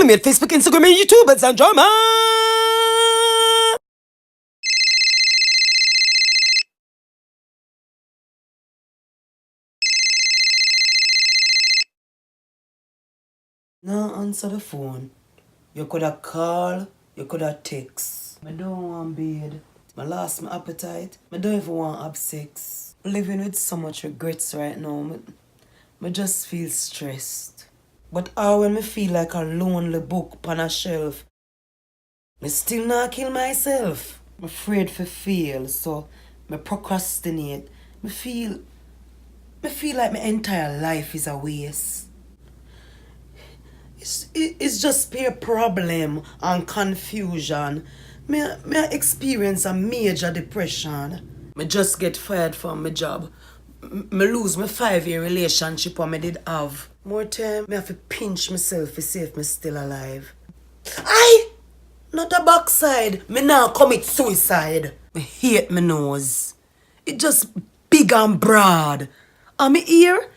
Follow me on Facebook, Instagram, and YouTube at Jama. No answer the phone. You coulda call, you coulda text. I don't want bed. I lost my appetite. I don't even want to have sex. Living with so much regrets right now. I just feel stressed. But how when I feel like a lonely book on a shelf, I still not kill myself. I'm afraid to fail, so I procrastinate. I feel like my entire life is a waste. It's just peer problem and confusion. Me experience a major depression. Me just get fired from my job. Me lose my 5-year relationship what me did have. More time, me have to pinch myself to see if me still alive. Aye! Not a backside. Me now commit suicide. Me hate my nose. It just big and broad. And me ear,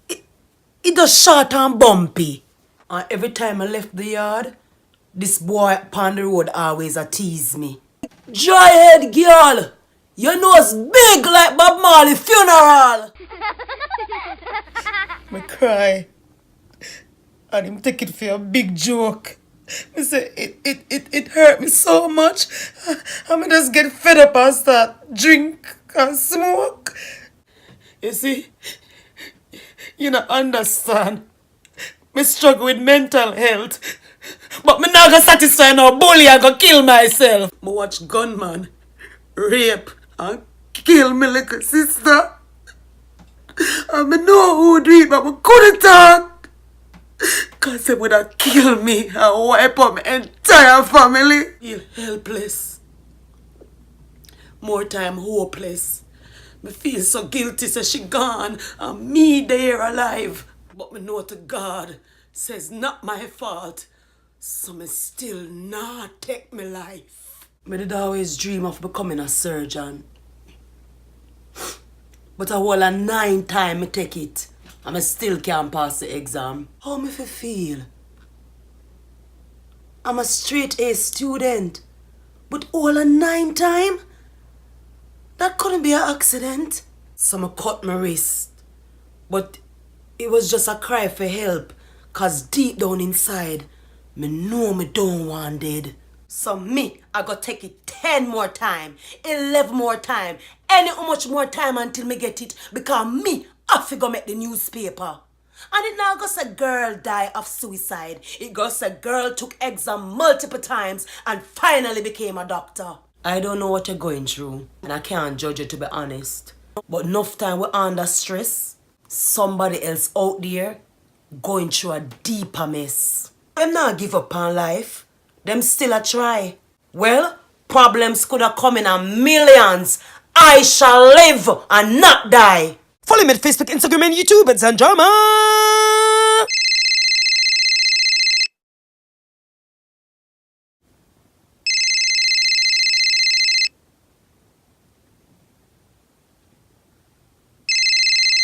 it just short and bumpy. And every time I left the yard, this boy upon the road always a tease me. Dry head girl, your nose big like Bob Marley funeral. I cry. And him take it for a big joke. I say it hurt me so much. I just get fed up and start drink and smoke. You see, you don't understand. Me struggle with mental health. But me not gonna satisfy no bully and go kill myself. Me watch gunman rape and kill me little sister. And me know who do it, but me couldn't talk. Cause they would have killed me and wipe out my entire family. Feel helpless. More time hopeless. Me feel so guilty, so she gone and me there alive. But me know to God says not my fault. So me still not take my life. Me did always dream of becoming a surgeon. But I will a 9 times me take it. And I still can't pass the exam. How me feel? I'm a straight A student. But all a 9 times? That couldn't be an accident. So I cut my wrist. But it was just a cry for help. Cause deep down inside, me know me don't want dead. So me, I gotta take it 10 more time, 11 more time, any how much more time until me get it. Because me, I figure make the newspaper. And it now goes a girl die of suicide. It goes a girl took exam multiple times and finally became a doctor. I don't know what you're going through. And I can't judge you to be honest. But enough time we're under stress. Somebody else out there going through a deeper mess. Them not give up on life. Them still a try. Well, problems could have come in a millions. I shall live and not die. Follow me on Facebook, Instagram, and YouTube at Zanjama.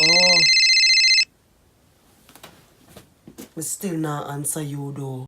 Oh. I still not answer you though.